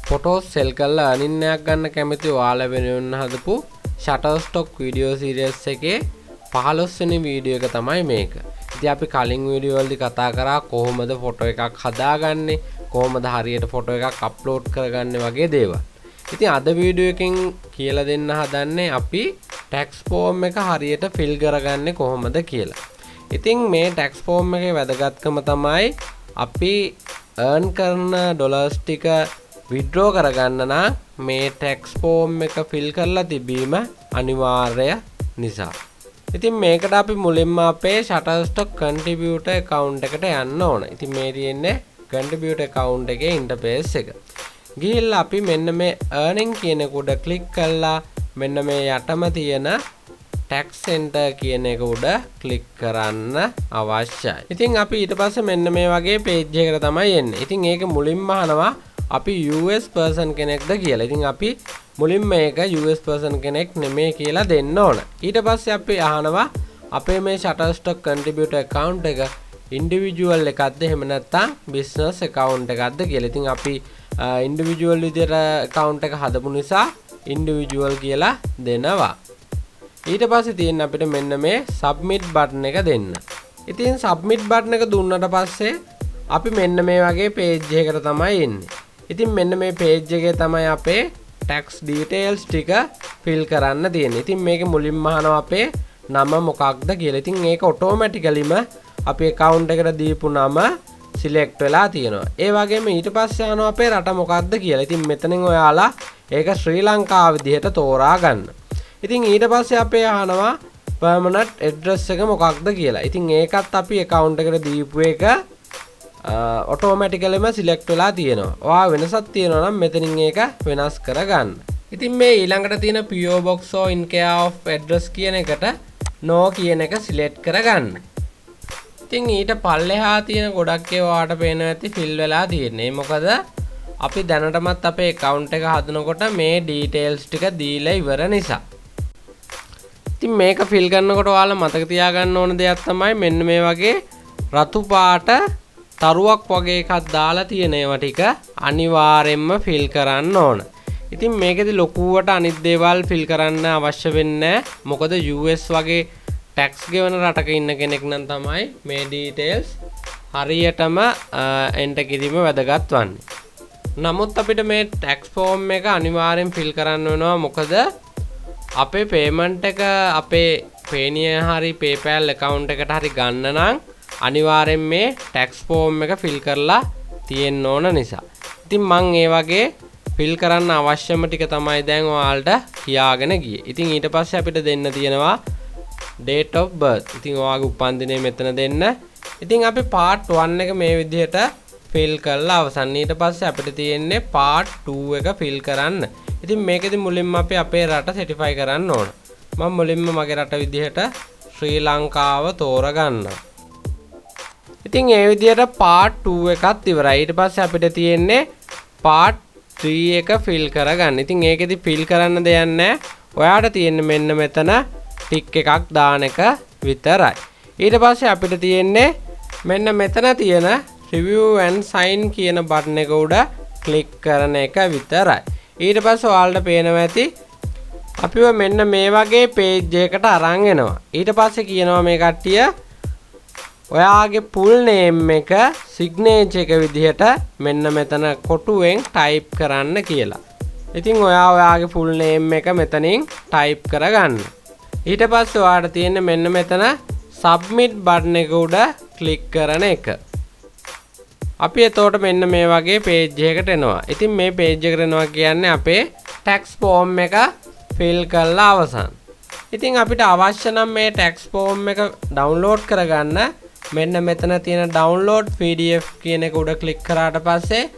Photos සෙල් කරලා earning එකක් ගන්න කැමති ඔයාලා වෙනුවෙන් හදපු Shutterstock video series එකේ 15 වෙනි වීඩියෝ එක තමයි මේක. ඉතින් අපි කලින් වීඩියෝ වලදී කතා කරා කොහොමද ෆොටෝ එකක් හදාගන්නේ, කොහොමද හරියට ෆොටෝ එකක් අප්ලෝඩ් කරගන්නේ වගේ දේවල්. ඉතින් අද වීඩියෝ එකෙන් කියලා දෙන්න හදන්නේ අපි ටැක්ස් ෆෝම් එක හරියට ෆිල් කරගන්නේ කොහොමද කියලා. ඉතින් මේ ටැක්ස් ෆෝම් එකේ වැදගත්කම තමයි අපි earn කරන ඩොලර්ස් ටික withdraw කරගන්න නම් මේ ටැක්ස් ෆෝම් එක ෆිල් කරලා තිබීම අනිවාර්ය නිසා. ඉතින් මේකට අපි මුලින්ම අපේ Shutterstock Contributor Account එකට යන්න ඕන. ඉතින් මේ තියෙන්නේ Contributor Account එකේ ඉන්ටර්ෆේස් එක. ගිහිල්ලා අපි මෙන්න මේ earning කියන එක උඩ ක්ලික් කරලා මෙන්න මේ යටම තියෙන tax center කියන එක උඩ ක්ලික් කරන්න අවශ්‍යයි. ඉතින් අපි ඊට පස්සේ මෙන්න මේ වගේ page එකකට තමයි එන්නේ. ඉතින් ඒක මුලින්ම අහනවා අපි US person කෙනෙක්ද කියලා. ඉතින් අපි මුලින්ම මේක US person කෙනෙක් නෙමෙයි කියලා දෙන්න ඕන. ඊට පස්සේ අපි අහනවා අපේ මේ Shutterstock Contributor account එක individual එකක්ද එහෙම නැත්නම් business account එකක්ද කියලා. ඉතින් අපි individual විදියට account එක හදපු නිසා individual කියලා දෙනවා. ඊට පස්සේ තියෙන අපිට මෙන්න මේ submit button එක දෙන්න. ඉතින් submit button එක දුන්නට පස්සේ අපි මෙන්න මේ වගේ page එකකට තමයි එන්නේ. ඉතින් මෙන්න මේ page එකේ තමයි අපේ tax details ටික fill කරන්න තියෙන්නේ. ඉතින් මේකේ මුලින්ම අහනවා අපේ නම මොකක්ද කියලා. ඉතින් ඒක automaticallyම අපි account එකට දීපු නම select වෙලා තියෙනවා. ඒ වගේම ඊට පස්සේ අහනවා අපේ රට මොකක්ද කියලා. ඉතින් මෙතනින් ඔයාලා ඒක ශ්‍රී ලංකාව විදිහට තෝරා ගන්න. ඉතින් ඊට පස්සේ අපේ අහනවා permanent address එක මොකක්ද කියලා. ඉතින් ඒකත් අපි account එකට දීපු එක automaticallyම select වෙලා තියෙනවා. ඔයා වෙනසක් තියෙනවා නම් මෙතනින් ඒක වෙනස් කරගන්න. ඉතින් මේ ඊළඟට තියෙන PO box or in care of address කියන එකට no කියන එක select කරගන්න. ඉතින් ඊට පල්ලෙහා තියෙන ගොඩක් ඒවා ඔයාලට පේනවා ඇති fill වෙලා තියෙන්නේ. මොකද අපි දැනටමත් අපේ account එක හදනකොට මේ details ටික දීලා ඉවර නිසා. ඉතින් මේක fill කරනකොට ඔයාලා මතක තියාගන්න ඕන දෙයක් තමයි මෙන්න මේ වගේ රතු පාට තරුවක් වගේ එකක් දාලා තියෙන ඒවා ටික අනිවාර්යෙන්ම fill කරන්න ඕන. ඉතින් මේකෙදි ලොකුවට අනිත් දේවල් fill කරන්න අවශ්‍ය වෙන්නේ නැහැ. මොකද US වගේ tax ගෙවන රටක ඉන්න කෙනෙක් නම් තමයි මේ details හරියටම enter කිරීම වැදගත් වන්නේ. නමුත් අපිට මේ tax form එක අනිවාර්යෙන් fill කරන්න වෙනවා. මොකද අපේ payment එක අපේ Payoneer හරි PayPal account එකට හරි ගන්න නම් අනිවාර්යෙන් මේ tax form එක fill කරලා තියෙන්න ඕන නිසා. ඉතින් මම ඒ වගේ fill කරන්න අවශ්‍යම ටික තමයි දැන් ඔයාලට කියාගෙන ගියේ. ඉතින් ඊට පස්සේ අපිට දෙන්න තියෙනවා date of birth. ඉතින් ඔයාගේ උපන්දිනය මෙතන දෙන්න. ඉතින් අපි part 1 එක මේ විදිහට fill කරලා අවසන්. ඊට පස්සේ අපිට තියෙන්නේ part 2 එක fill කරන්න. ඉතින් මේකෙදි මුලින්ම අපි අපේ රට certify කරන්න ඕන. මම මුලින්ම මගේ රට විදිහට ශ්‍රී ලංකාව තෝරගන්නවා. ඉතින් ඒ විදිහට part 2 එකත් ඉවරයි. ඊට පස්සේ අපිට තියෙන්නේ part 3 එක fill කරගන්න. ඉතින් ඒකෙදි fill කරන්න දෙයක් නැහැ. ඔයාට තියෙන්නේ මෙන්න මෙතන ටික් එකක් දාන එක විතරයි. ඊට පස්සේ අපිට තියෙන්නේ මෙන්න මෙතන තියෙන review and sign කියන බටන් එක උඩ ක්ලික් කරන එක විතරයි. ඊට පස්සේ ඔයාලට පේනවා ඇති අපිව මෙන්න මේ වගේ page එකකට අරන් එනවා. ඊට පස්සේ කියනවා මේ කට්ටිය ඔයාගේ full name එක signature එක විදිහට මෙන්න මෙතන කොටුවෙන් type කරන්න කියලා. ඉතින් ඔයාගේ full name එක මෙතනින් type කරගන්න. ඊට පස්සේ ඔයාලට තියෙන්නේ මෙන්න මෙතන submit button එක උඩ click කරන එක. අපි එතකොට මෙන්න මේ වගේ page එකකට එනවා. ඉතින් මේ page එකට එනවා කියන්නේ අපේ tax form එක fill කරලා අවසන්. ඉතින් අපිට අවශ්‍ය නම් මේ tax form එක download කරගන්න මෙන්න මෙතන තියෙන download PDF කියන එක උඩ ක්ලික් කරාට පස්සේ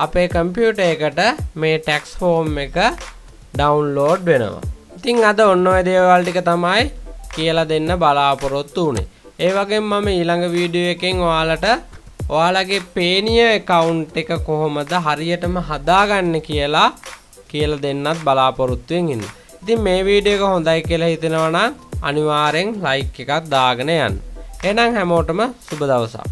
අපේ කම්පියුටර් එකට මේ tax form එක download වෙනවා. ඉතින් අද ඔන්න ඔය දේවල් ටික තමයි කියලා දෙන්න බලාපොරොත්තු වුනේ. ඒ වගේම මම ඊළඟ වීඩියෝ එකෙන් ඔයාලට ඔයාලගේ Payoneer account එක කොහොමද හරියටම හදාගන්නේ කියලා දෙන්නත් බලාපොරොත්තු වෙමින් ඉන්න. ඉතින් මේ වීඩියෝ එක හොඳයි කියලා හිතෙනවා නම් අනිවාර්යෙන් like එකක් දාගෙන යන්න. එහෙනම් හැමෝටම සුබ දවසක්.